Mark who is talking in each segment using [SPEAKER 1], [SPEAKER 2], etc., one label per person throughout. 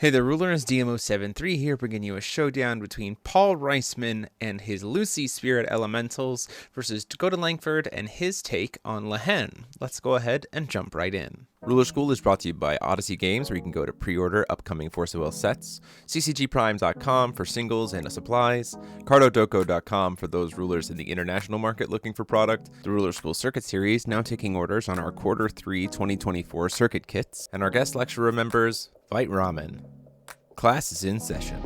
[SPEAKER 1] Hey, the ruler is DMO73 here, bringing you a showdown between Paul Reisman and his Lucie Spirit Elementals versus Dakota Langford and his take on Lehen. Let's go ahead and jump right in. Ruler School is brought to you by Odyssey Games, where you can go to pre-order upcoming Force of Will sets, ccgprime.com for singles and supplies, cardodoko.com for those rulers in the international market looking for product, the Ruler School Circuit Series now taking orders on our Q3 2024 circuit kits, and our guest lecturer members, Fight Ramen. Class is in session.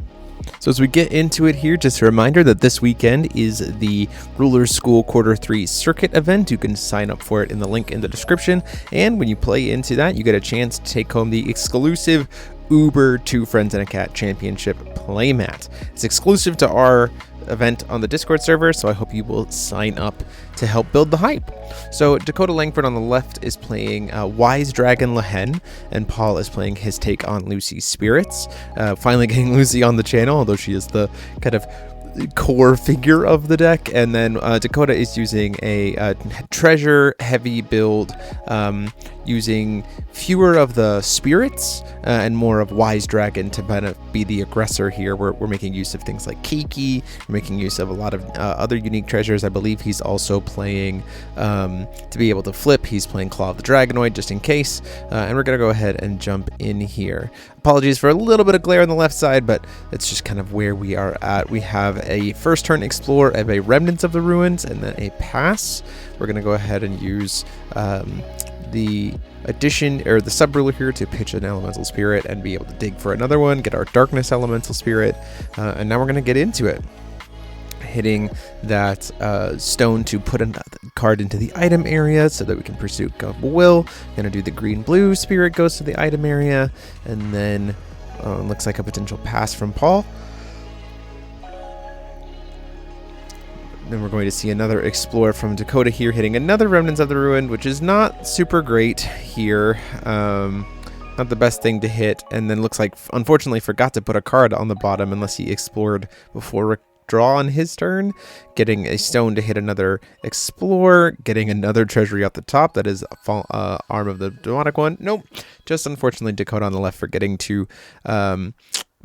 [SPEAKER 1] So as we get into it here, just a reminder that this weekend is the Ruler School Q3 circuit event. You can sign up for it in the link in the description. And when you play into that, you get a chance to take home the exclusive Uber 2 Friends and a Cat Championship playmat. It's exclusive to our event on the Discord server, so I hope you will sign up to help build the hype. So Dakota Langford on the left is playing Wise Dragon Lehen, and Paul is playing his take on Lucie's Spirits. Finally getting Lucie on the channel, although she is the kind of core figure of the deck. And then Dakota is using a treasure heavy build, using fewer of the spirits and more of Wise Dragon to kind of be the aggressor here. We're making use of things like Kiki, we're making use of a lot of other unique treasures. I believe he's also playing, to be able to flip, he's playing Claw of the Dragonoid just in case, and we're going to go ahead and jump in here. Apologies for a little bit of glare on the left side, but it's just kind of where we are at. We have a first turn Explore of a Remnants of the Ruins and then a Pass. We're going to go ahead and use the addition or the sub ruler here to pitch an Elemental Spirit and be able to dig for another one, get our Darkness Elemental Spirit, and now we're going to get into it. Hitting that stone to put a card into the item area so that we can pursue Will. Gonna do the green-blue spirit goes to the item area, and then looks like a potential pass from Paul. Then we're going to see another Explore from Dakota here, hitting another Remnants of the Ruin, which is not super great here. Not the best thing to hit, and then looks like, unfortunately, forgot to put a card on the bottom unless he explored before draw on his turn, getting a stone to hit another Explore, getting another treasury off the top. That is Arm of the Demonic one. Nope. Just unfortunately Dakota on the left forgetting to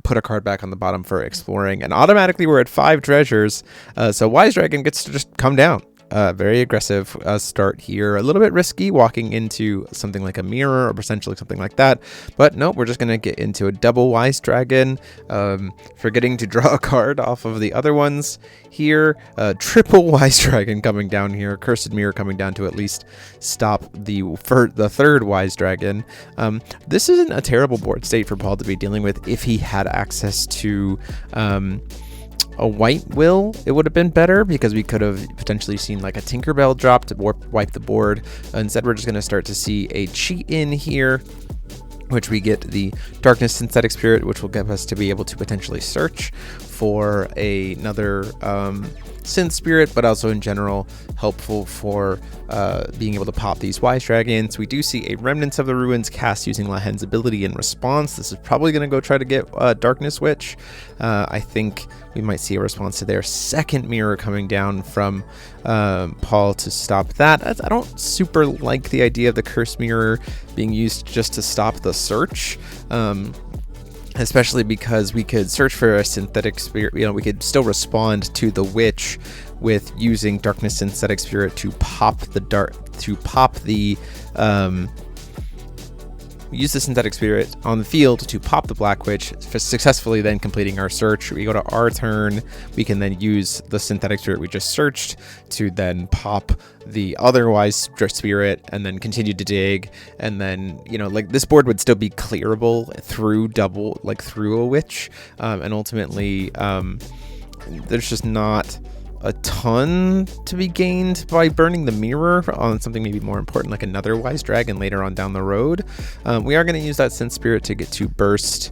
[SPEAKER 1] put a card back on the bottom for exploring, and automatically we're at 5 treasures. So Wise Dragon gets to just come down. Very aggressive start here. A little bit risky walking into something like a mirror or potentially something like that. But no, we're just going to get into a double Wise Dragon. Forgetting to draw a card off of the other ones here. Triple Wise Dragon coming down here. Cursed Mirror coming down to at least stop the third Wise Dragon. This isn't a terrible board state for Paul to be dealing with. If he had access to a white will, it would have been better, because we could have potentially seen like a Tinkerbell drop to wipe the board. Instead, we're just going to start to see a cheat in here, which we get the Darkness Synthetic Spirit, which will give us to be able to potentially search for another Synth Spirit, but also in general helpful for being able to pop these Wise Dragons. We do see a Remnants of the Ruins cast using Lehen's ability in response. This is probably going to go try to get Darkness Witch. I think we might see a response to their second mirror coming down from Paul to stop that. I don't super like the idea of the Cursed Mirror being used just to stop the search. Especially because we could search for a synthetic spirit, we could still respond to the witch with using Darkness Synthetic Spirit to use the Synthetic Spirit on the field to pop the Black Witch, for successfully then completing our search. We go to our turn, we can then use the Synthetic Spirit we just searched to then pop the otherwise Spirit and then continue to dig, and then this board would still be clearable through through a witch, and ultimately there's just not a ton to be gained by burning the mirror on something maybe more important like another Wise Dragon later on down the road. We are going to use that Synth Spirit to get to burst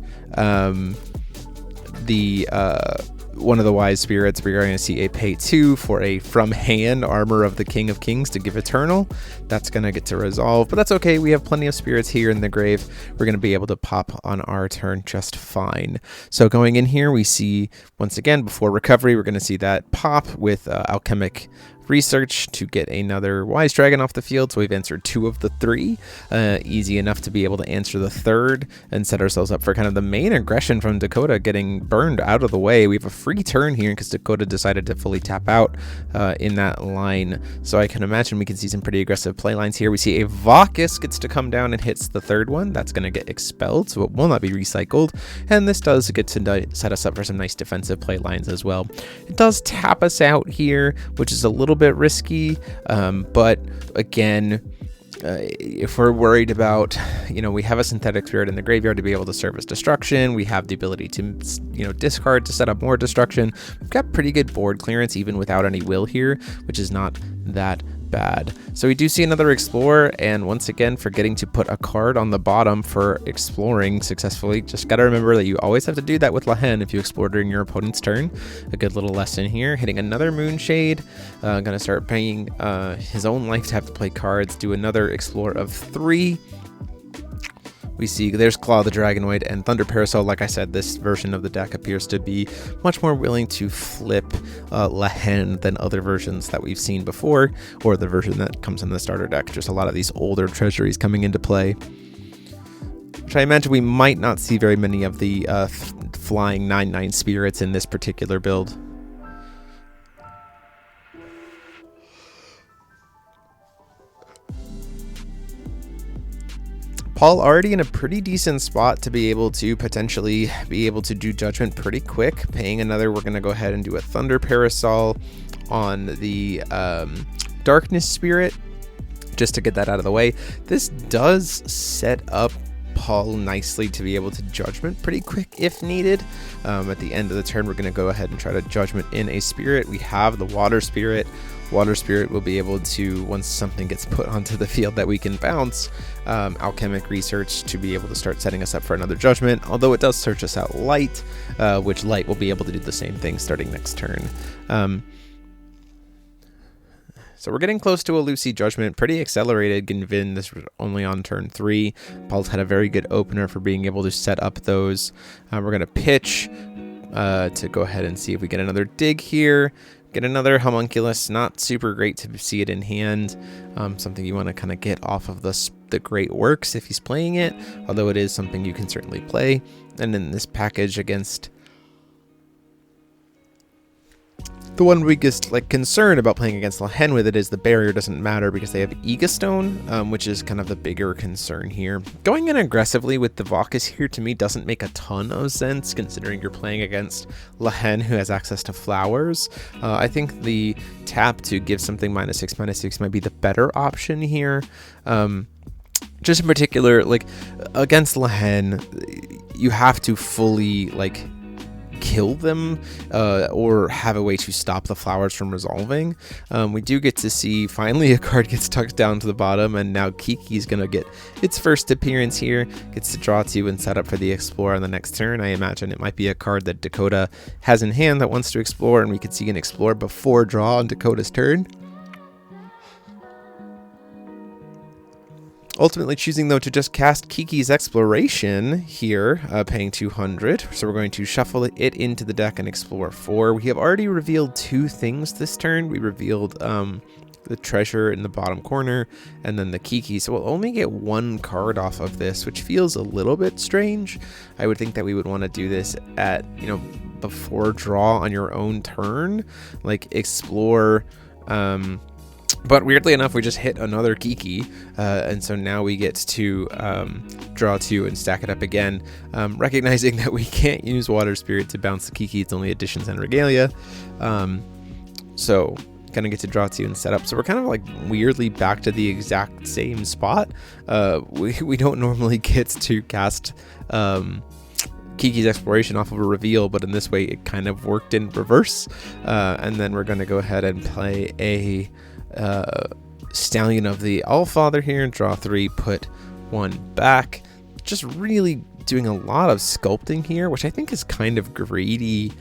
[SPEAKER 1] one of the Wise Spirits. We're going to see a pay 2 for a from hand Armor of the King of Kings to give Eternal. That's going to get to resolve, but that's okay. We have plenty of spirits here in the grave. We're going to be able to pop on our turn just fine. So going in here, we see, once again, before recovery, we're going to see that pop with Alchemic research to get another Wise Dragon off the field. So we've answered 2 of the 3. Easy enough to be able to answer the 3rd and set ourselves up for kind of the main aggression from Dakota getting burned out of the way. We have a free turn here because Dakota decided to fully tap out in that line. So I can imagine we can see some pretty aggressive play lines here. We see a Vacus gets to come down and hits the 3rd one. That's going to get expelled, so it will not be recycled. And this does get to set us up for some nice defensive play lines as well. It does tap us out here, which is a little bit risky, but again, if we're worried about, we have a synthetic spirit in the graveyard to be able to service destruction. We have the ability to, discard to set up more destruction. We've got pretty good board clearance even without any will here, which is not that bad. So we do see another explorer, and once again, forgetting to put a card on the bottom for exploring successfully. Just gotta remember that you always have to do that with Lehen if you explore during your opponent's turn. A good little lesson here. Hitting another Moonshade, gonna start paying his own life to have to play cards. Do another explore of 3. We see there's Claw the Dragonoid and Thunder Parasol. Like I said, this version of the deck appears to be much more willing to flip Lehen than other versions that we've seen before, or the version that comes in the starter deck. Just a lot of these older treasuries coming into play, which I imagine we might not see very many of the flying 9/9 spirits in this particular build. Paul already in a pretty decent spot to be able to potentially do Judgment pretty quick. Paying another, we're going to go ahead and do a Thunder Parasol on the Darkness Spirit, just to get that out of the way. This does set up Paul nicely to be able to Judgment pretty quick if needed. At the end of the turn, we're going to go ahead and try to Judgment in a Spirit. We have the Water Spirit. Water Spirit will be able to, once something gets put onto the field that we can bounce, Alchemic Research to be able to start setting us up for another Judgment, although it does search us out Light, which Light will be able to do the same thing starting next turn. So we're getting close to a Lucie Judgment, pretty accelerated given this was only on turn 3. Paul's had a very good opener for being able to set up those. We're going to pitch to go ahead and see if we get another dig here. Get another Homunculus. Not super great to see it in hand. Something you want to kind of get off of the great works if he's playing it, although it is something you can certainly play. And in this package against the one biggest concern about playing against Lehen with it is the barrier doesn't matter because they have Egastone, which is kind of the bigger concern here. Going in aggressively with the Vacus here to me doesn't make a ton of sense considering you're playing against Lehen who has access to flowers. I think the tap to give something -6/6 might be the better option here. Just in particular, against Lehen, you have to fully kill them or have a way to stop the flowers from resolving. We do get to see finally a card gets tucked down to the bottom, and now Kiki's gonna get its first appearance here, gets to draw 2 and set up for the Explorer on the next turn. I imagine it might be a card that Dakota has in hand that wants to explore, and we could see an Explorer before draw on Dakota's turn. Ultimately choosing, though, to just cast Kiki's Exploration here, paying 200. So we're going to shuffle it into the deck and explore 4. We have already revealed 2 things this turn. We revealed the treasure in the bottom corner and then the Kiki. So we'll only get 1 card off of this, which feels a little bit strange. I would think that we would want to do this at, before draw on your own turn, explore. But weirdly enough, we just hit another Kiki, and so now we get to draw 2 and stack it up again, recognizing that we can't use Water Spirit to bounce the Kiki. It's only additions and regalia. So gonna get to draw 2 and set up. So we're kind of weirdly back to the exact same spot. We don't normally get to cast Kiki's Exploration off of a reveal, but in this way it kind of worked in reverse. And then we're gonna go ahead and play a Stallion of the Allfather here and draw 3, put 1 back. Just really doing a lot of sculpting here, which I think is kind of greedy.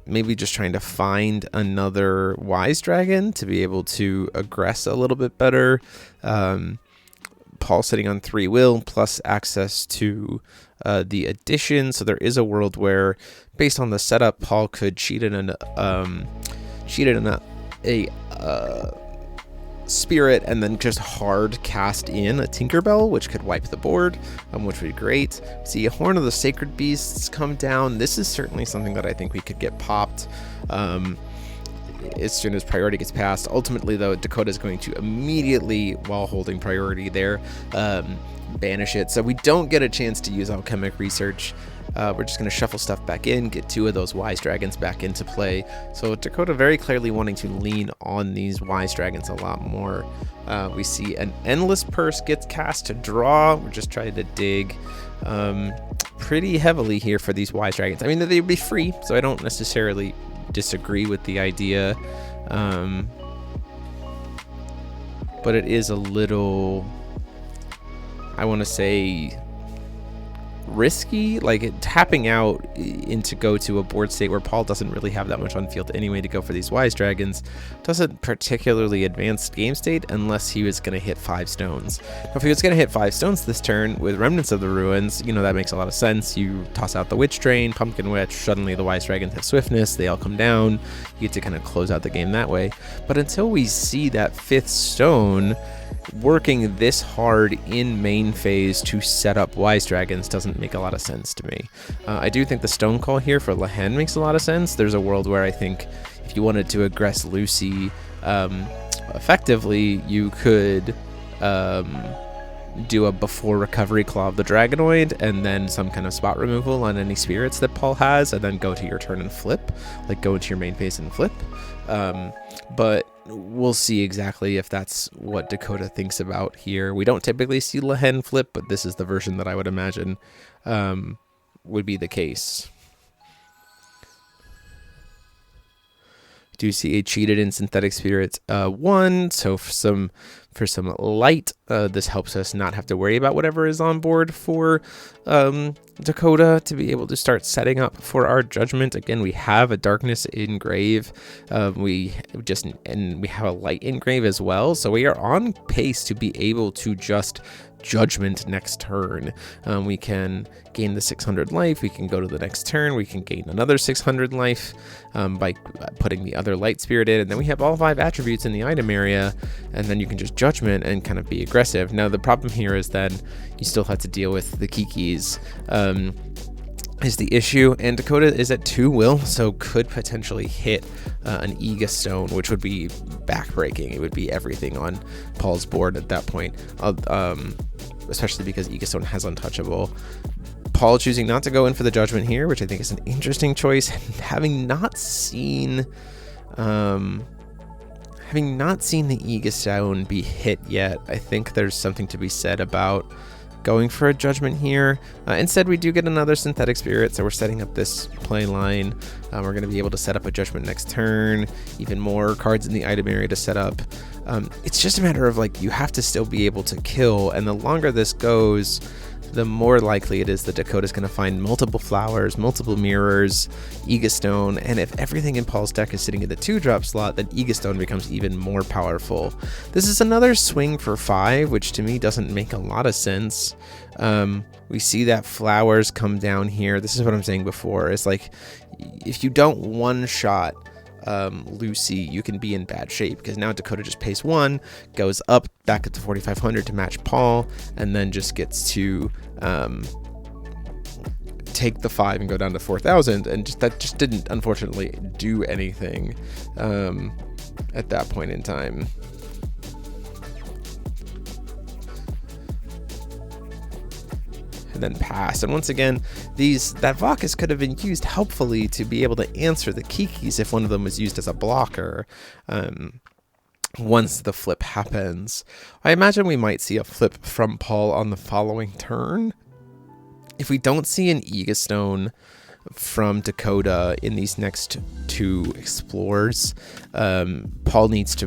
[SPEAKER 1] Maybe just trying to find another Wise Dragon to be able to aggress a little bit better. Paul sitting on 3 will plus access to the addition, so there is a world where, based on the setup, Paul could cheat in an a Spirit and then just hard cast in a Tinkerbell, which could wipe the board, which would be great. See a Horn of the Sacred Beasts come down. This is certainly something that I think we could get popped as soon as priority gets passed. Ultimately, though, Dakota is going to immediately, while holding priority there, banish it. So we don't get a chance to use Alchemic Research. We're just going to shuffle stuff back in, get 2 of those Wise Dragons back into play. So Dakota very clearly wanting to lean on these Wise Dragons a lot more. We see an Endless Purse gets cast to draw. We're just trying to dig pretty heavily here for these Wise Dragons. I mean, they'd be free, so I don't necessarily disagree with the idea. But it is a little, I want to say, risky, like tapping out into go to a board state where Paul doesn't really have that much on field anyway to go for these Wise Dragons doesn't particularly advance game state unless he was going to hit 5 stones. Now, if he was going to hit 5 stones this turn with Remnants of the Ruins, you know, that makes a lot of sense. You toss out the Witch Drain, Pumpkin Witch, suddenly the Wise Dragons have swiftness, they all come down, you get to kind of close out the game that way. But until we see that 5th stone, working this hard in main phase to set up Wise Dragons doesn't make a lot of sense to me. I do think the Stone Call here for Lehen makes a lot of sense. There's a world where I think if you wanted to aggress Lucie effectively, you could do a before recovery Claw of the Dragonoid and then some kind of spot removal on any spirits that Paul has, and then go to your turn and flip, like go into your main phase and flip. But we'll see exactly if that's what Dakota thinks about here. We don't typically see Lehen flip, but this is the version that I would imagine would be the case. Do see a cheated in Synthetic Spirits 1, so for some light, this helps us not have to worry about whatever is on board for Dakota to be able to start setting up for our judgment. Again, we have a Darkness Engrave, we have a Light Engrave as well, so we are on pace to be able to just judgment next turn. We can gain the 600 life, we can go to the next turn, we can gain another 600 life by putting the other light spirit in, and then we have all 5 attributes in the item area, and then you can just judgment and kind of be aggressive. Now the problem here is then you still have to deal with the Kikis is the issue, and Dakota is at 2 will, so could potentially hit an Ega Stone, which would be backbreaking. It would be everything on Paul's board at that point, especially because Ega Stone has untouchable. Paul choosing not to go in for the judgment here, which I think is an interesting choice. Having not seen the Ega Stone be hit yet, I think there's something to be said about going for a judgment here. Instead, we do get another Synthetic Spirit, so we're setting up this play line. We're going to be able to set up a judgment next turn, even more cards in the item area to set up. It's just a matter of, like, you have to still be able to kill, and the longer this goes, the more likely it is that Dakota's going to find multiple flowers, multiple mirrors, Ega Stone, and if everything in Paul's deck is sitting in the 2-drop slot, then Ega Stone becomes even more powerful. This is another swing for 5, which to me doesn't make a lot of sense. We see that flowers come down here. This is what I'm saying before. It's like, if you don't one-shot Lucie, you can be in bad shape, because now Dakota just pays 1, goes up back up to 4,500 to match Paul, and then just gets to take the 5 and go down to 4,000, and that just didn't unfortunately do anything at that point in time. And then pass. And once again, that Vacus could have been used helpfully to be able to answer the Kikis if one of them was used as a blocker once the flip happens. I imagine we might see a flip from Paul on the following turn. If we don't see an Ega Stone from Dakota in these next 2 explores, Paul needs to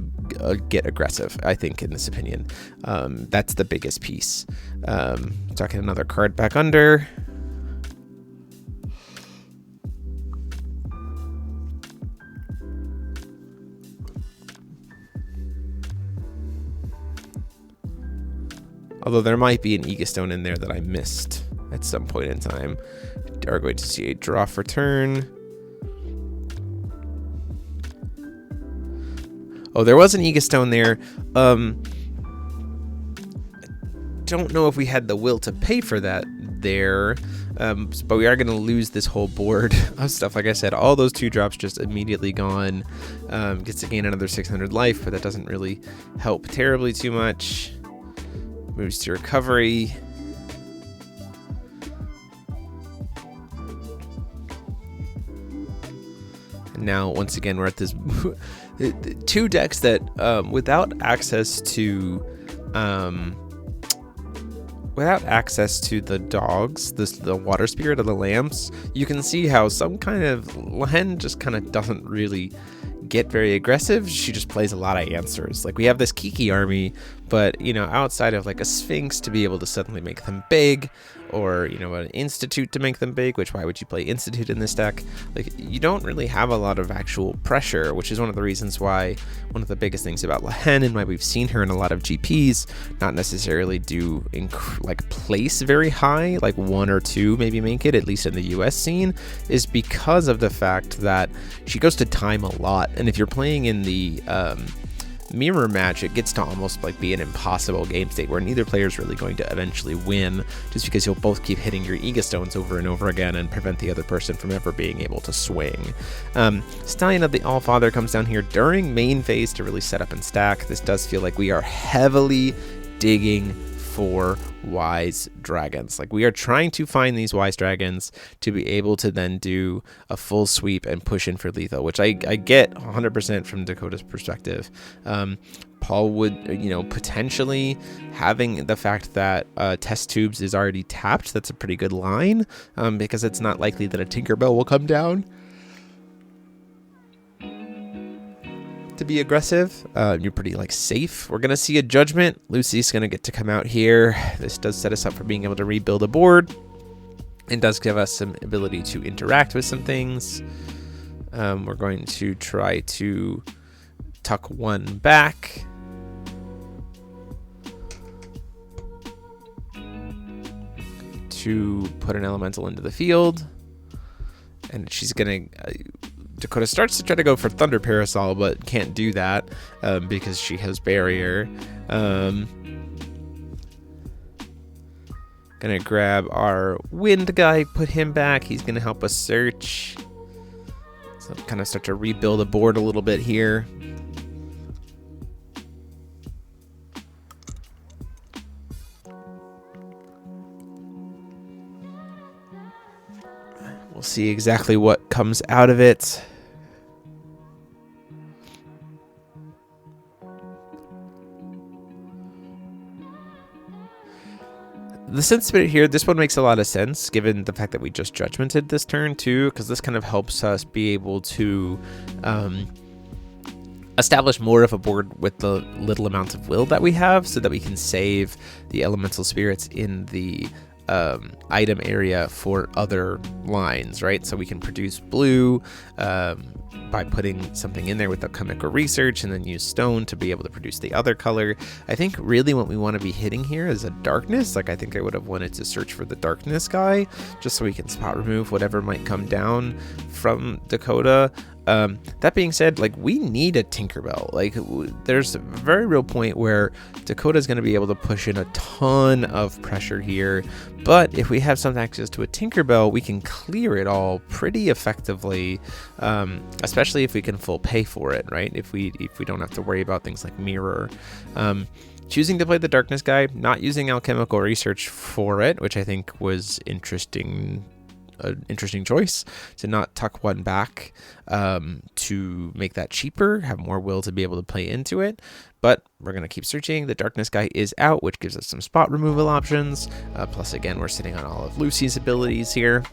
[SPEAKER 1] get aggressive, I think, in this opinion. That's the biggest piece. Talking another card back under. Although there might be an Ega Stone in there that I missed at some point in time. We are going to see a draw for turn. Oh, there was an Ega Stone there. Don't know if we had the will to pay for that there, but we are going to lose this whole board of stuff. Like I said, all those 2-drops just immediately gone. Gets to gain another 600 life, but that doesn't really help terribly too much. Moves to recovery. And now, once again, we're at this 2 decks that, without access to the dogs, the water spirit of the lamps, you can see how some kind of Lehen just kind of doesn't really get very aggressive. She just plays a lot of answers. Like, we have this Kiki army, but, you know, outside of like a Sphinx to be able to suddenly make them big, or, you know, an Institute to make them big, which why would you play Institute in this deck? Like, you don't really have a lot of actual pressure, which is one of the reasons why one of the biggest things about Lehen and why we've seen her in a lot of GPs not necessarily do like place very high, like 1 or 2 maybe make it, at least in the US scene, is because of the fact that she goes to time a lot. And if you're playing in the mirror match, it gets to almost like be an impossible game state where neither player is really going to eventually win, just because you'll both keep hitting your Ega Stones over and over again and prevent the other person from ever being able to swing. Stallion of the Allfather comes down here during main phase to really set up and stack. This does feel like we are heavily digging for wise dragons. Like, we are trying to find these wise dragons to be able to then do a full sweep and push in for lethal, which I get 100% from Dakota's perspective. Paul would, you know, potentially having the fact that test tubes is already tapped, that's a pretty good line, because it's not likely that a Tinkerbell will come down to be aggressive. You're pretty like safe. We're gonna see a judgment. Lucie's gonna get to come out here. This does set us up for being able to rebuild a board, and does give us some ability to interact with some things. We're going to try to tuck 1 back. To put an elemental into the field, and she's gonna Dakota starts to try to go for Thunder Parasol, but can't do that because she has barrier. Gonna grab our wind guy, put him back. He's gonna help us search. So kind of start to rebuild the board a little bit here. We'll see exactly what comes out of it. The sensibility here, this one makes a lot of sense given the fact that we just judgmented this turn too, because this kind of helps us be able to establish more of a board with the little amount of will that we have, so that we can save the elemental spirits in the item area for other lines, right? So we can produce blue by putting something in there with alchemical research, and then use stone to be able to produce the other color. I think really what we want to be hitting here is a darkness. Like, I think I would have wanted to search for the darkness guy, just so we can spot remove whatever might come down from Dakota. That being said, like, we need a Tinkerbell. Like, there's a very real point where Dakota's going to be able to push in a ton of pressure here, but if we have some access to a Tinkerbell, we can clear it all pretty effectively, especially if we can full pay for it, right? If we don't have to worry about things like mirror. Choosing to play the darkness guy, not using alchemical research for it, which I think was interesting choice, to not tuck 1 back to make that cheaper, have more will to be able to play into it. But we're going to keep searching. The darkness guy is out, which gives us some spot removal options. Plus, again, we're sitting on all of Lucie's abilities here.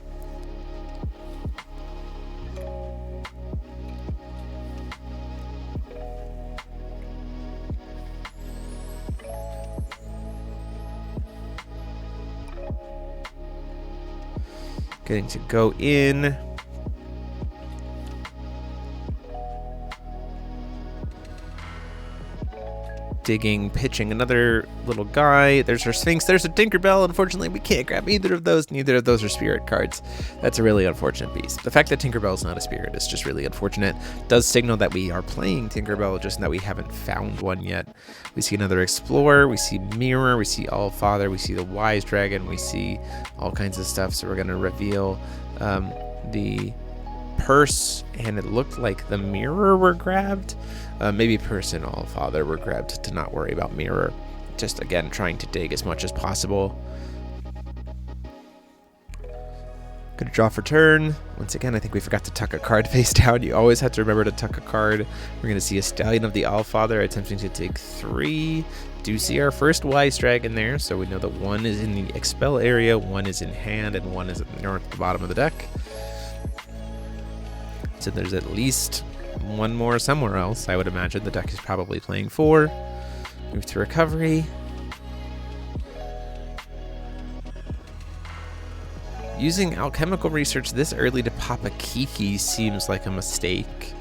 [SPEAKER 1] Getting to go in. digging, pitching another little guy. There's our Sphinx. There's a Tinkerbell. Unfortunately, we can't grab either of those. Neither of those are spirit cards. That's a really unfortunate piece. The fact that Tinkerbell is not a spirit is just really unfortunate. It does signal that we are playing Tinkerbell, just that we haven't found one yet. We see another Explorer. We see Mirror. We see Allfather. We see the Wise Dragon. We see all kinds of stuff. So we're going to reveal the Purse, and it looked like the Mirror were grabbed. Maybe Purse and Allfather were grabbed to not worry about Mirror. Just again trying to dig as much as possible. Gonna draw for turn. Once again, I think we forgot to tuck a card face down. You always have to remember to tuck a card. We're gonna see a Stallion of the Allfather attempting to take 3. Do see our first Wise Dragon there, so we know that one is in the expel area, one is in hand, and one is at the bottom of the deck. So there's at least one more somewhere else. I would imagine the deck is probably playing 4. Move to recovery. Using alchemical research this early to pop a Kiki seems like a mistake.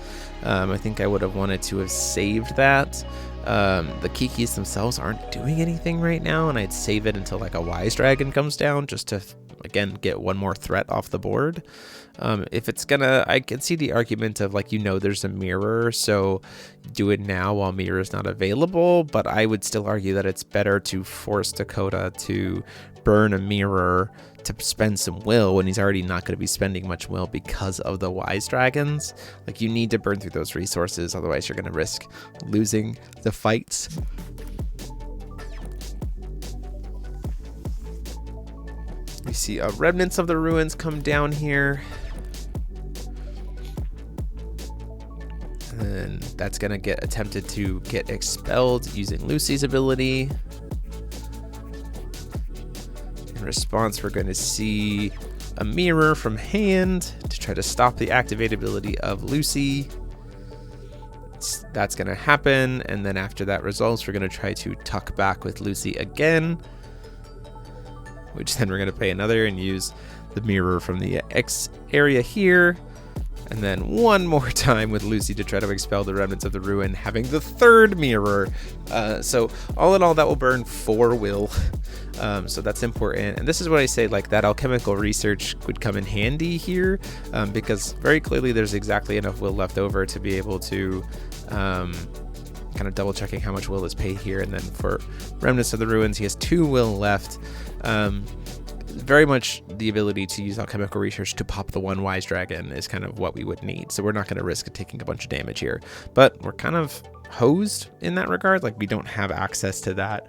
[SPEAKER 1] I think I would have wanted to have saved that. The Kikis themselves aren't doing anything right now, and I'd save it until like a Wise Dragon comes down just to, again, get one more threat off the board. If it's gonna, I can see the argument of like, there's a Mirror, so do it now while Mirror is not available, but I would still argue that it's better to force Dakota to burn a Mirror to spend some will when he's already not going to be spending much will because of the Wise Dragons. Like, you need to burn through those resources, otherwise you're going to risk losing the fights. We see remnants of the ruins come down here. And that's going to get attempted to get expelled using Lucie's ability. In response, we're going to see a Mirror from hand to try to stop the activate ability of Lucie. That's going to happen, and then after that resolves, we're going to try to tuck back with Lucie again, which then we're going to pay another and use the Mirror from the X area here. And then one more time with Lucie to try to expel the remnants of the ruin, having the 3rd Mirror. So all in all, that will burn 4 will. So that's important. And this is what I say, like, that alchemical research would come in handy here, because very clearly there's exactly enough will left over to be able to kind of double checking how much will is paid here. And then for remnants of the ruins, he has 2 will left. Very much the ability to use alchemical research to pop the 1 Wise Dragon is kind of what we would need. So we're not going to risk taking a bunch of damage here, but we're kind of hosed in that regard. Like, we don't have access to that.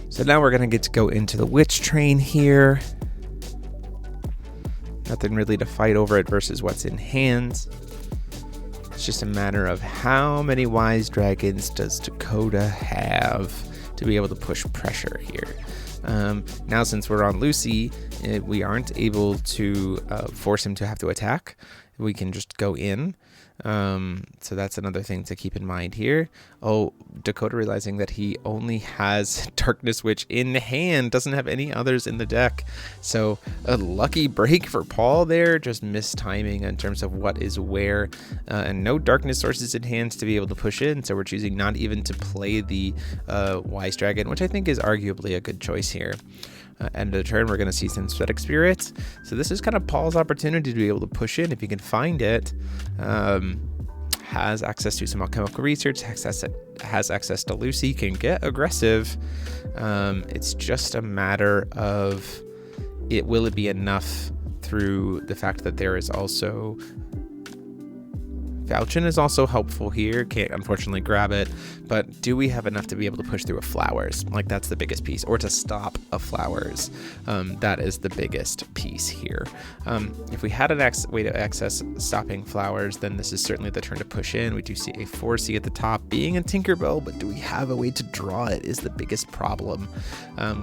[SPEAKER 1] So now we're going to get to go into the Witch Train here. Nothing really to fight over it versus what's in hand. It's just a matter of how many Wise Dragons does Dakota have to be able to push pressure here. Now, since we're on Lucie, we aren't able to force him to have to attack. We can just go in. So that's another thing to keep in mind here. Oh, Dakota realizing that he only has Darkness Witch in hand, doesn't have any others in the deck. So a lucky break for Paul there, just mistiming in terms of what is where, and no Darkness sources in hand to be able to push in. So we're choosing not even to play the Wise Dragon, which I think is arguably a good choice here. End of the turn, we're going to see Synthetic Spirits. So this is kind of Paul's opportunity to be able to push in if he can find it. Has access to some alchemical research, has access to Lucie, can get aggressive. It's just a matter of will it be enough through the fact that there is also Falchion is also helpful here. Can't unfortunately grab it, but do we have enough to be able to push through a Flowers? Like, that's the biggest piece, or to stop a Flowers. That is the biggest piece here. If we had an way to access stopping Flowers, then this is certainly the turn to push in. We do see a 4C at the top being a Tinkerbell, but do we have a way to draw it is the biggest problem.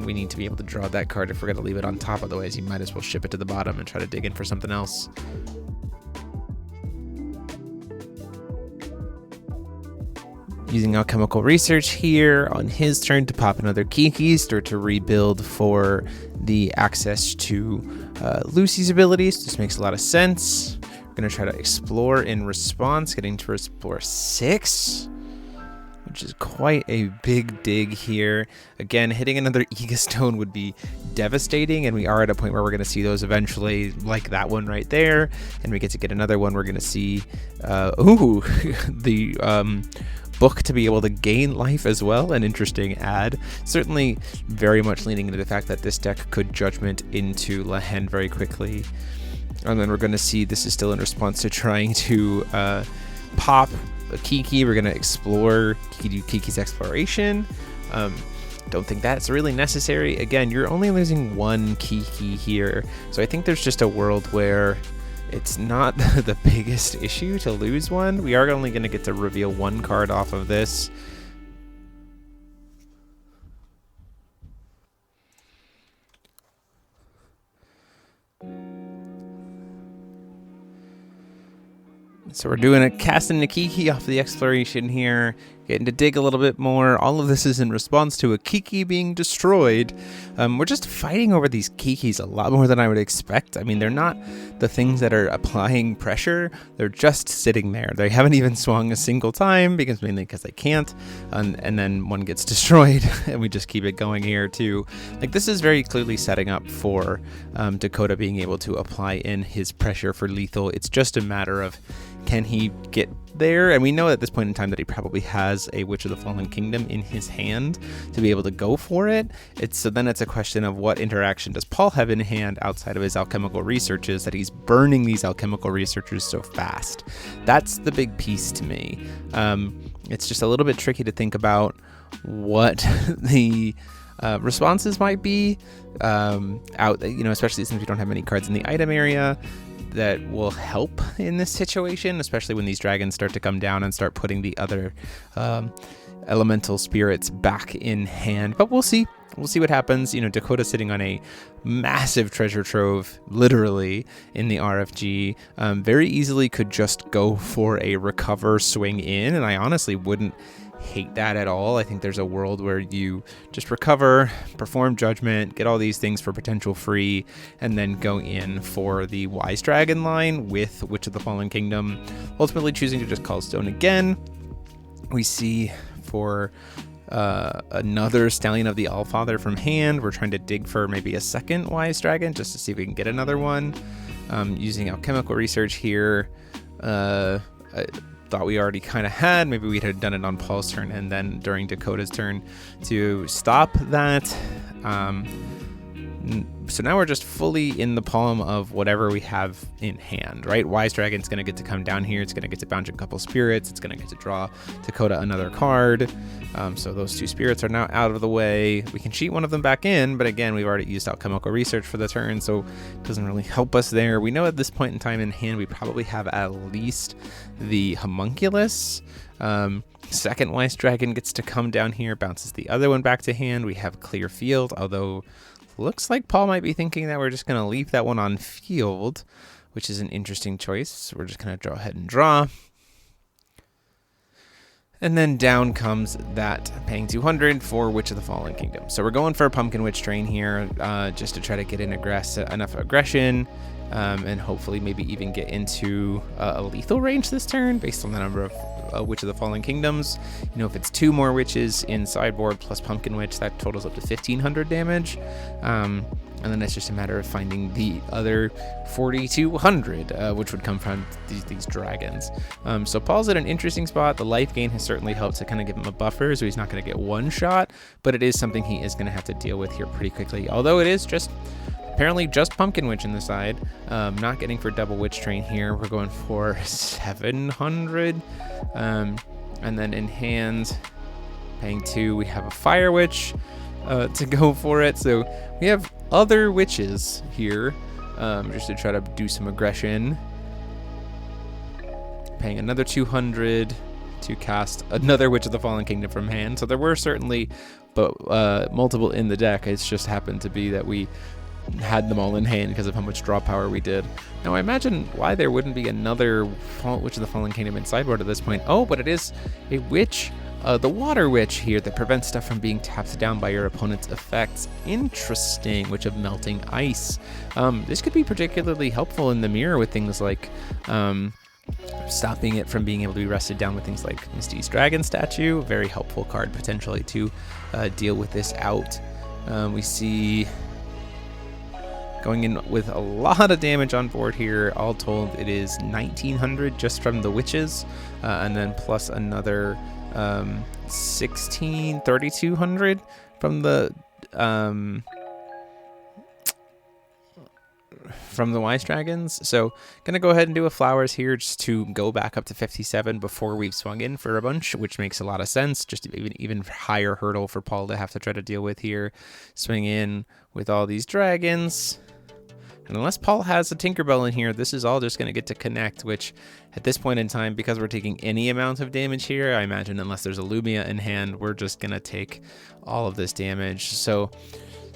[SPEAKER 1] We need to be able to draw that card if we're going to leave it on top. Otherwise, you might as well ship it to the bottom and try to dig in for something else. Using alchemical research here on his turn to pop another Kiki, start to rebuild for the access to Lucie's abilities. This makes a lot of sense. We're going to try to explore in response, getting to explore 6, which is quite a big dig here. Again, hitting another Ega Stone would be devastating, and we are at a point where we're going to see those eventually, like that one right there, and we get to get another one. We're going to see, the book to be able to gain life as well, an interesting ad. Certainly very much leaning into the fact that this deck could judgment into Lehen very quickly. And then we're going to see this is still in response to trying to pop a Kiki. We're going to explore Kiki's exploration. Don't think that's really necessary. Again, you're only losing 1 Kiki here, so I think there's just a world where it's not the biggest issue to lose one. We are only going to get to reveal 1 card off of this. So we're doing a casting a Kiki off the exploration here, getting to dig a little bit more. All of this is in response to a Kiki being destroyed. We're just fighting over these Kikis a lot more than I would expect. I mean, they're not the things that are applying pressure. They're just sitting there. They haven't even swung a single time, mainly because they can't. And then one gets destroyed, and we just keep it going here too. Like, this is very clearly setting up for Dakota being able to apply in his pressure for lethal. It's just a matter of, can he get there? And we know at this point in time that he probably has a Witch of the Fallen Kingdom in his hand to be able to go for it. So then it's a question of what interaction does Paul have in hand outside of his alchemical researches that he's burning these alchemical researchers so fast. That's the big piece to me. It's just a little bit tricky to think about what the responses might be especially since we don't have many cards in the item area that will help in this situation, especially when these dragons start to come down and start putting the other elemental spirits back in hand. But we'll see. We'll see what happens. Dakota sitting on a massive treasure trove, literally, in the RFG. Very easily could just go for a recover swing in, and I honestly wouldn't hate that at all. I think there's a world where you just recover, perform judgment, get all these things for potential free, and then go in for the Wise Dragon line with Witch of the Fallen Kingdom, ultimately choosing to just call Stone again. We see for another Stallion of the Allfather from hand. We're trying to dig for maybe a second Wise Dragon just to see if we can get another one. Using alchemical research here. Thought we already kind of had. Maybe we had done it on Paul's turn and then during Dakota's turn to stop that. So now we're just fully in the palm of whatever we have in hand, right? Wise Dragon's going to get to come down here. It's going to get to bounce a couple spirits. It's going to get to draw Dakota another card. So those 2 spirits are now out of the way. We can cheat one of them back in, but again, we've already used alchemical research for the turn, so it doesn't really help us there. We know at this point in time in hand, we probably have at least the homunculus. Second Wise Dragon gets to come down here, bounces the other one back to hand. We have clear field, although looks like Paul might be thinking that we're just going to leave that one on field, which is an interesting choice. So we're just going to go ahead and draw. And then down comes that paying 200 for Witch of the Fallen Kingdom. So we're going for a Pumpkin Witch train here, just to try to get in enough aggression, and hopefully maybe even get into a lethal range this turn based on the number of Witch of the Fallen Kingdoms. If it's 2 more witches in sideboard plus Pumpkin Witch, that totals up to 1,500 damage. And then it's just a matter of finding the other 4,200, which would come from these dragons. So Paul's at an interesting spot. The life gain has certainly helped to kind of give him a buffer, so he's not going to get one shot, but it is something he is going to have to deal with here pretty quickly. Although it is apparently just Pumpkin Witch in the side. Not getting for double Witch Train here. We're going for 700. And then in hand, paying 2, we have a Fire Witch to go for it. So we have other witches here, just to try to do some aggression. Paying another 200 to cast another Witch of the Fallen Kingdom from hand. So there were certainly multiple in the deck. It's just happened to be that we had them all in hand because of how much draw power we did. Now I imagine why there wouldn't be another Witch of the Fallen Kingdom in sideboard at this point. Oh, but it is a Witch The Water Witch here that prevents stuff from being tapped down by your opponent's effects. Interesting, Witch of Melting Ice. This could be particularly helpful in the mirror with things like stopping it from being able to be rested down with things like Misty's Dragon Statue. Very helpful card potentially to deal with this out. We see going in with a lot of damage on board here. All told, it is 1900 just from the witches, and then plus another 3200 from the Wise Dragons. So gonna go ahead and do a flowers here just to go back up to 57 before we've swung in for a bunch, which makes a lot of sense. Just even higher hurdle for Paul to have to try to deal with here. Swing in with all these dragons. And unless Paul has a Tinkerbell in here, this is all just going to get to connect, which at this point in time, because we're taking any amount of damage here, I imagine unless there's a Lumia in hand, we're just going to take all of this damage. So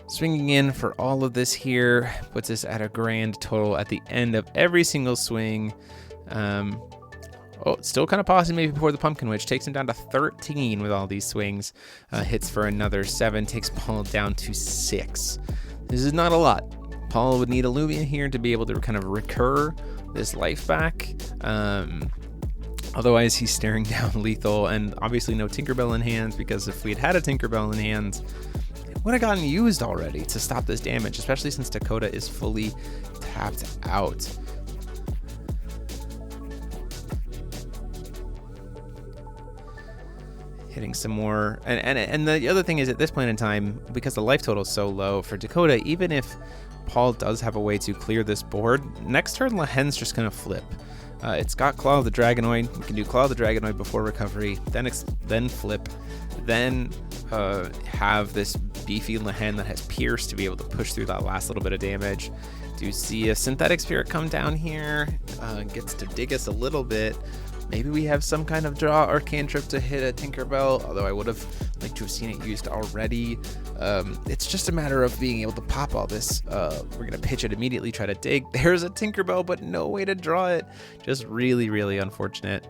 [SPEAKER 1] swinging in for all of this here puts us at a grand total at the end of every single swing. Still kind of pausing maybe before the Pumpkin Witch. Takes him down to 13 with all these swings. Hits for another 7, takes Paul down to 6. This is not a lot. Paul would need a Lumia here to be able to kind of recur this life back. Otherwise, he's staring down lethal, and obviously no Tinkerbell in hands, because if we had had a Tinkerbell in hands, it would have gotten used already to stop this damage, especially since Dakota is fully tapped out. Hitting some more, and the other thing is, at this point in time, because the life total is so low for Dakota, even if Paul does have a way to clear this board, next turn Lehen's just going to flip. It's got Claw of the Dragonoid. We can do Claw of the Dragonoid before recovery, then flip, then have this beefy Lehen that has Pierce to be able to push through that last little bit of damage. Do see a Synthetic Spirit come down here, gets to dig us a little bit. Maybe we have some kind of draw or cantrip to hit a Tinkerbell, although I would have liked to have seen it used already. It's just a matter of being able to pop all this. We're going to pitch it immediately, try to dig. There's a Tinkerbell, but no way to draw it. Just really, really unfortunate.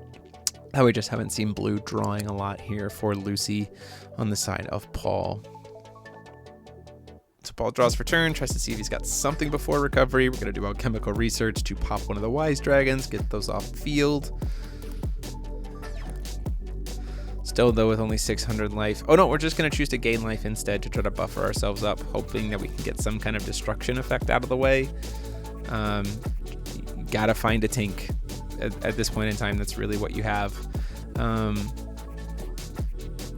[SPEAKER 1] That we just haven't seen blue drawing a lot here for Lucie on the side of Paul. So Paul draws for turn, tries to see if he's got something before recovery. We're going to do alchemical research to pop one of the Wise Dragons, get those off field. Still, though, with only 600 life. Oh, no, we're just going to choose to gain life instead to try to buffer ourselves up, hoping that we can get some kind of destruction effect out of the way. Gotta find a Tink at this point in time. That's really what you have.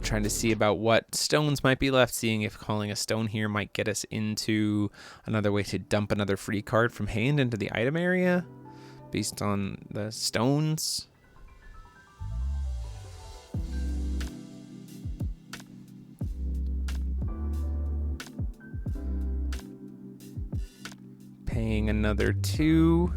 [SPEAKER 1] Trying to see about what stones might be left, seeing if calling a stone here might get us into another way to dump another free card from hand into the item area based on the stones. Paying another 2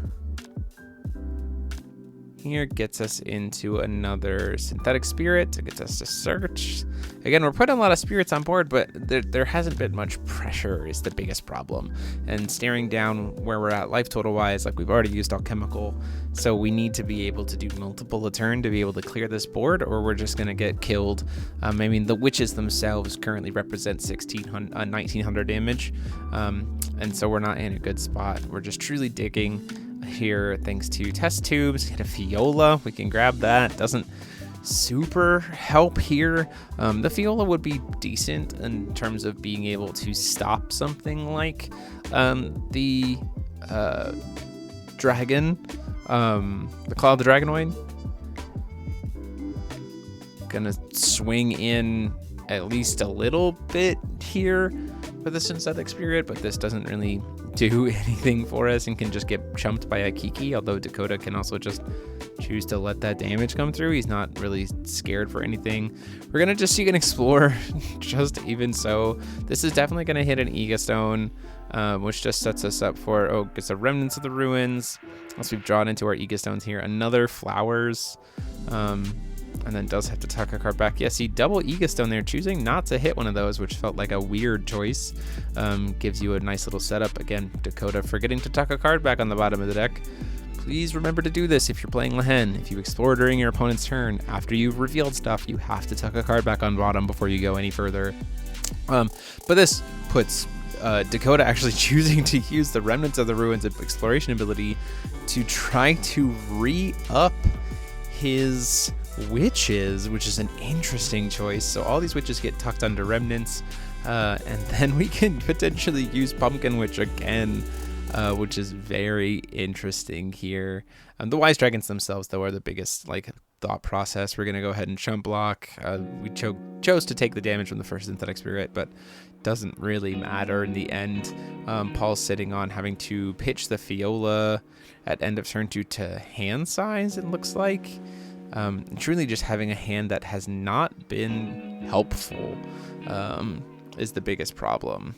[SPEAKER 1] here gets us into another Synthetic Spirit. It gets us to search. Again, we're putting a lot of spirits on board, but there hasn't been much pressure is the biggest problem. And staring down where we're at life total wise, like we've already used alchemical, so we need to be able to do multiple a turn to be able to clear this board, or we're just going to get killed. I mean, the witches themselves currently represent 1900 damage, and so we're not in a good spot. We're just truly digging here thanks to test tubes. Get a Fiola, we can grab that. Doesn't super help here. The Fiola would be decent in terms of being able to stop something like the dragon, the Claw of the Dragonoid. Gonna swing in at least a little bit here for the Synthetic Spirit, but this doesn't really do anything for us and can just get chumped by a Kiki, although Dakota can also just choose to let that damage come through. He's not really scared for anything. We're gonna just seek an Explore, just even so. This is definitely gonna hit an Ega Stone, which just sets us up for, gets a Remnants of the Ruins. Once we've drawn into our Ega Stones here, another Flowers, and then does have to tuck a card back. Yeah, see, double Ega Stone there, choosing not to hit one of those, which felt like a weird choice. Gives you a nice little setup. Again, Dakota forgetting to tuck a card back on the bottom of the deck. Please remember to do this if you're playing Lehen. If you explore during your opponent's turn, after you've revealed stuff, you have to tuck a card back on bottom before you go any further. But this puts Dakota actually choosing to use the Remnants of the Ruins of Exploration ability to try to re-up his witches, which is an interesting choice. So all these witches get tucked under Remnants, and then we can potentially use Pumpkin Witch again, which is very interesting here. The Wise Dragons themselves, though, are the biggest thought process. We're going to go ahead and chump block. We chose to take the damage from the first Synthetic Spirit, but doesn't really matter in the end. Paul's sitting on having to pitch the Fiola at end of turn due to hand size, it looks like. Truly just having a hand that has not been helpful is the biggest problem.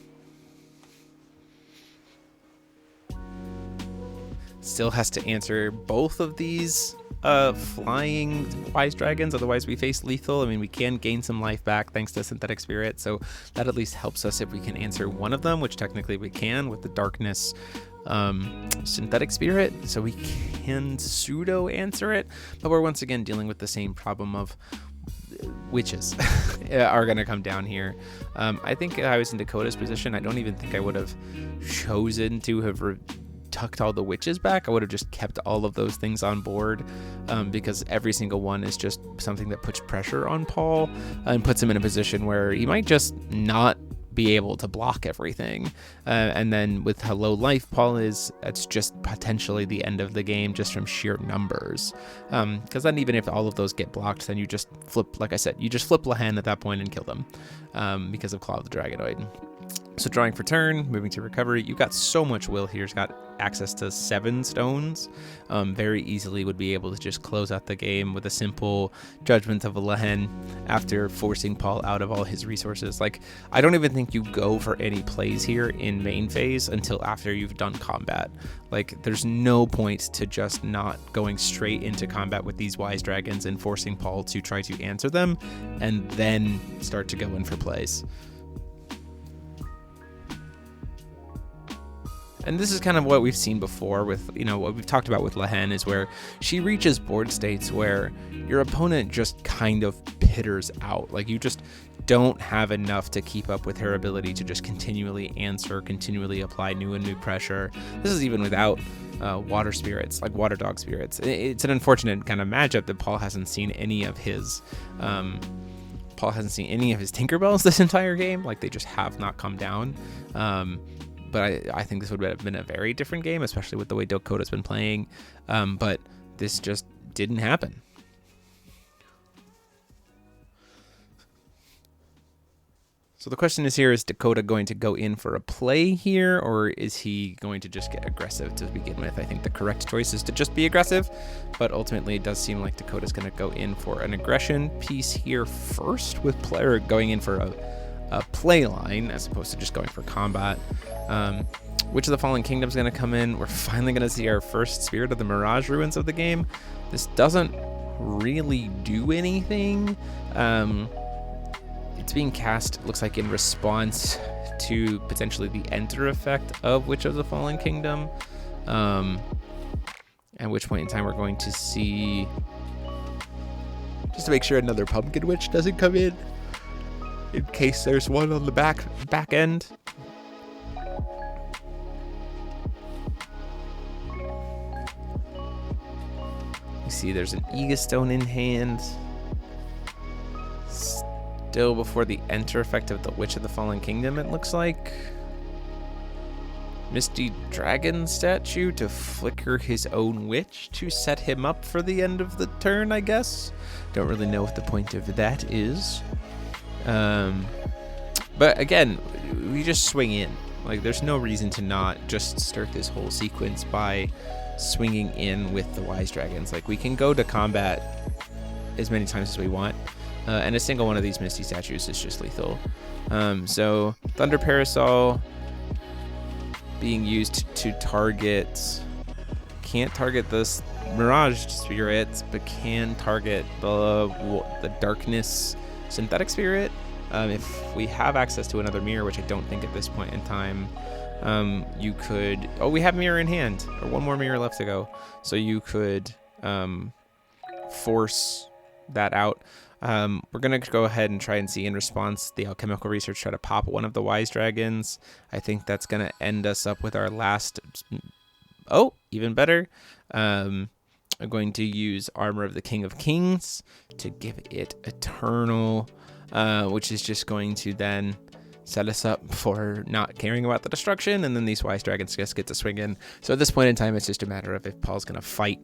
[SPEAKER 1] Still has to answer both of these flying Wise Dragons, otherwise we face lethal. I mean, we can gain some life back thanks to Synthetic Spirit, so that at least helps us if we can answer one of them, which technically we can with the Darkness Synthetic Spirit, so we can pseudo answer it, but we're once again dealing with the same problem of witches are going to come down here. I think if I was in Dakota's position, I don't even think I would have chosen to have tucked all the witches back. I would have just kept all of those things on board, because every single one is just something that puts pressure on Paul and puts him in a position where he might just not be able to block everything. And then with how low life Paul is, that's just potentially the end of the game just from sheer numbers. Because then even if all of those get blocked, then you just flip, like I said, you just flip Lehen at that point and kill them because of Claw of the Dragonoid. So drawing for turn, moving to recovery, you got so much will here. He's got access to 7 stones. Very easily would be able to just close out the game with a simple judgment of a Lehen after forcing Paul out of all his resources. I don't even think you go for any plays here in main phase until after you've done combat. There's no point to just not going straight into combat with these Wise Dragons and forcing Paul to try to answer them and then start to go in for plays. And this is kind of what we've seen before with, what we've talked about with Lehen, is where she reaches board states where your opponent just kind of pitters out. You just don't have enough to keep up with her ability to just continually answer, continually apply new and new pressure. This is even without water spirits, like water dog spirits. It's an unfortunate kind of matchup that Paul hasn't seen any of his Tinkerbells this entire game. They just have not come down. But I think this would have been a very different game, especially with the way Dakota's been playing. But this just didn't happen. So the question is here, is Dakota going to go in for a play here, or is he going to just get aggressive to begin with? I think the correct choice is to just be aggressive, but ultimately it does seem like Dakota's going to go in for an aggression piece here first, with player going in for a play line as opposed to just going for combat. Witch of the Fallen Kingdom is going to come in. We're finally going to see our first Spirit of the Mirage Ruins of the game. This doesn't really do anything. It's being cast, it looks like, in response to potentially the enter effect of Witch of the Fallen Kingdom. At which point in time we're going to see, just to make sure another Pumpkin Witch doesn't come in case there's one on the back end. You see there's an Ega Stone in hand. Still before the enter effect of the Witch of the Fallen Kingdom, it looks like. Misty Dragon statue to flicker his own witch to set him up for the end of the turn, I guess. Don't really know what the point of that is. But again, we just swing in. There's no reason to not just start this whole sequence by swinging in with the Wise Dragons. We can go to combat as many times as we want, and a single one of these Misty statues is just lethal. So Thunder Parasol being used to target, can't target this Mirage Spirit, but can target the Darkness Synthetic Spirit. If we have access to another mirror, which I don't think at this point in time, You could, oh, we have mirror in hand, or one more mirror left to go. So you could force that out. We're going to go ahead and try and see in response the alchemical research, try to pop one of the wise dragons. I think that's going to end us up with our last, oh, even better. I'm going to use Armor of the King of Kings to give it Eternal, which is just going to then set us up for not caring about the destruction, and then these wise dragons just get to swing in. So at this point in time, it's just a matter of if Paul's going to fight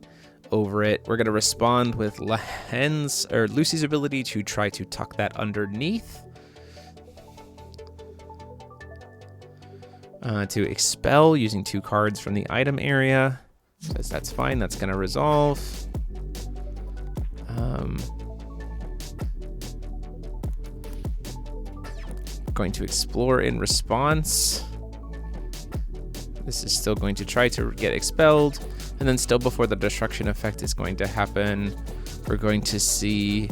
[SPEAKER 1] over it. We're going to respond with Lehen's, or Lucie's ability to try to tuck that underneath. To expel using 2 cards from the item area. Says that's fine, that's going to resolve. Going to explore in response. This is still going to try to get expelled, and then still before the destruction effect is going to happen, we're going to see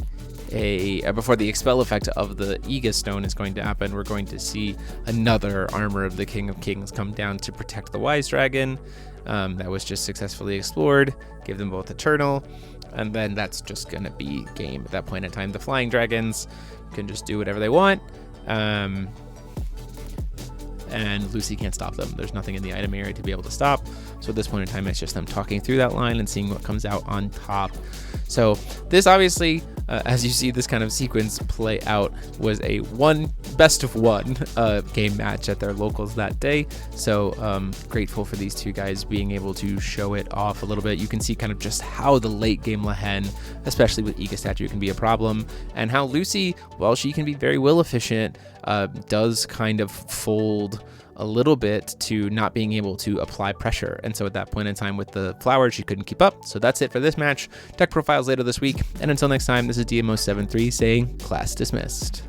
[SPEAKER 1] before the expel effect of the Ega Stone is going to happen, we're going to see another Armor of the King of Kings come down to protect the Wise Dragon that was just successfully explored, give them both Eternal, and then that's just going to be game at that point in time. The Flying Dragons can just do whatever they want. And Lucie can't stop them. There's nothing in the item area to be able to stop. So at this point in time, it's just them talking through that line and seeing what comes out on top. So this obviously, as you see this kind of sequence play out, was a best of one game match at their locals that day. So grateful for these two guys being able to show it off a little bit. You can see kind of just how the late game Lehen, especially with Ega Statue, can be a problem, and how Lucie, while she can be very will efficient, does kind of fold a little bit to not being able to apply pressure. And so at that point in time with the flowers, she couldn't keep up. So that's it for this match. Deck profiles later this week. And until next time, this is DMO73 saying class dismissed.